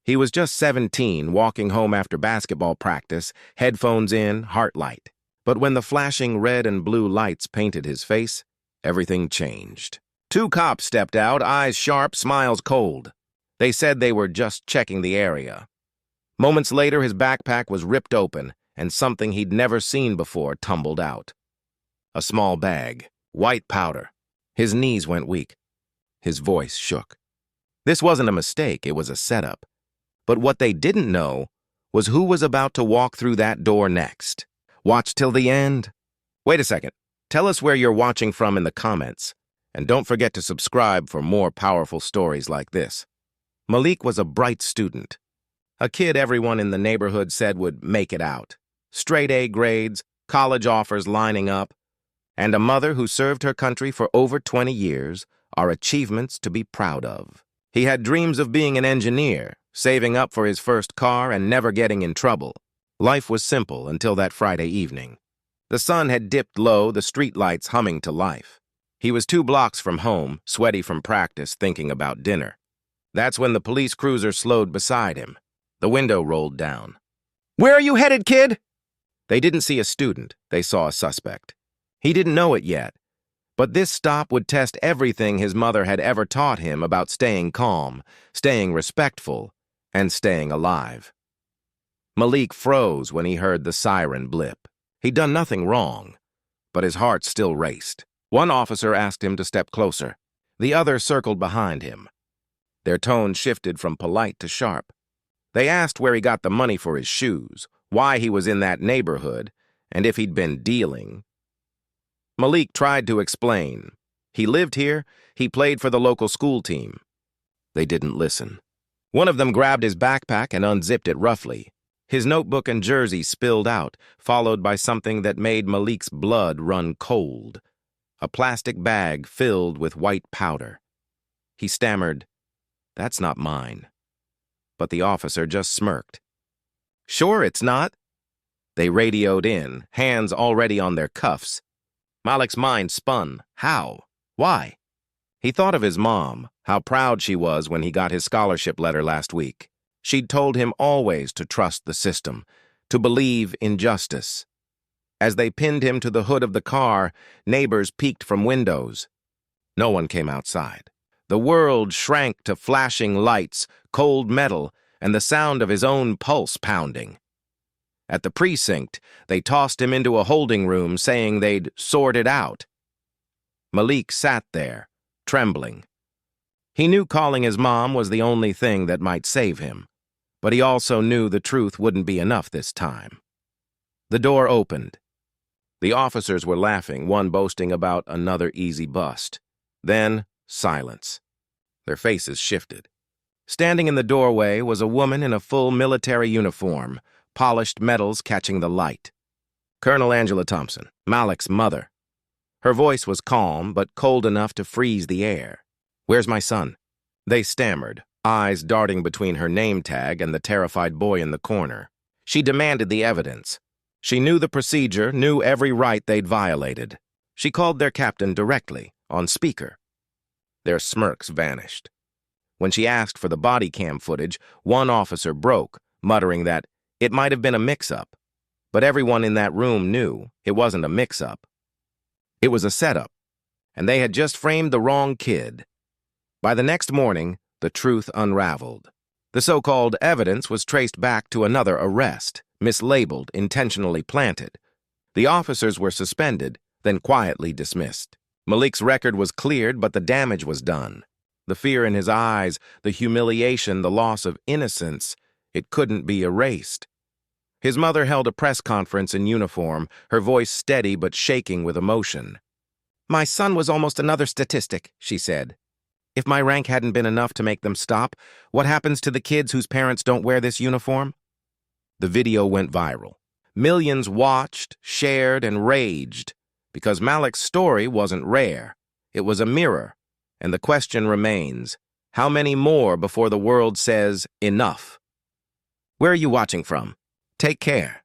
He was just 17, walking home after basketball practice, headphones in, heart light. But when the flashing red and blue lights painted his face, everything changed. Two cops stepped out, eyes sharp, smiles cold. They said they were just checking the area. Moments later, his backpack was ripped open, and something he'd never seen before tumbled out. A small bag, white powder. His knees went weak. His voice shook. This wasn't a mistake, it was a setup. But what they didn't know was who was about to walk through that door next. Watch till the end. Wait a second. Tell us where you're watching from in the comments. And don't forget to subscribe for more powerful stories like this. Malik was a bright student. A kid everyone in the neighborhood said would make it out. Straight A grades, college offers lining up, and a mother who served her country for over 20 years are achievements to be proud of. He had dreams of being an engineer, saving up for his first car and never getting in trouble. Life was simple until that Friday evening. The sun had dipped low, the streetlights humming to life. He was 2 blocks from home, sweaty from practice, thinking about dinner. That's when the police cruiser slowed beside him. The window rolled down. "Where are you headed, kid?" They didn't see a student, they saw a suspect. He didn't know it yet, but this stop would test everything his mother had ever taught him about staying calm, staying respectful, and staying alive. Malik froze when he heard the siren blip. He'd done nothing wrong, but his heart still raced. One officer asked him to step closer. The other circled behind him. Their tone shifted from polite to sharp. They asked where he got the money for his shoes, why he was in that neighborhood, and if he'd been dealing. Malik tried to explain. He lived here, he played for the local school team. They didn't listen. One of them grabbed his backpack and unzipped it roughly. His notebook and jersey spilled out, followed by something that made Malik's blood run cold. A plastic bag filled with white powder. He stammered, "That's not mine." But the officer just smirked. "Sure it's not." They radioed in, hands already on their cuffs. Malik's mind spun. How? Why? He thought of his mom, how proud she was when he got his scholarship letter last week. She'd told him always to trust the system, to believe in justice. As they pinned him to the hood of the car, neighbors peeked from windows. No one came outside. The world shrank to flashing lights, cold metal, and the sound of his own pulse pounding. At the precinct, they tossed him into a holding room, saying they'd sort it out. Malik sat there, trembling. He knew calling his mom was the only thing that might save him, but he also knew the truth wouldn't be enough this time. The door opened. The officers were laughing, one boasting about another easy bust. Then, silence. Their faces shifted. Standing in the doorway was a woman in a full military uniform, polished metals catching the light. Colonel Angela Thompson, Malik's mother. Her voice was calm, but cold enough to freeze the air. "Where's my son?" They stammered, eyes darting between her name tag and the terrified boy in the corner. She demanded the evidence. She knew the procedure, knew every right they'd violated. She called their captain directly, on speaker. Their smirks vanished. When she asked for the body cam footage, one officer broke, muttering that it might have been a mix-up. But everyone in that room knew it wasn't a mix-up. It was a setup, and they had just framed the wrong kid. By the next morning, the truth unraveled. The so-called evidence was traced back to another arrest, mislabeled, intentionally planted. The officers were suspended, then quietly dismissed. Malik's record was cleared, but the damage was done. The fear in his eyes, the humiliation, the loss of innocence, it couldn't be erased. His mother held a press conference in uniform, her voice steady but shaking with emotion. "My son was almost another statistic," she said. "If my rank hadn't been enough to make them stop, what happens to the kids whose parents don't wear this uniform?" The video went viral. Millions watched, shared, and raged, because Malik's story wasn't rare. It was a mirror, and the question remains, how many more before the world says enough? Where are you watching from? Take care.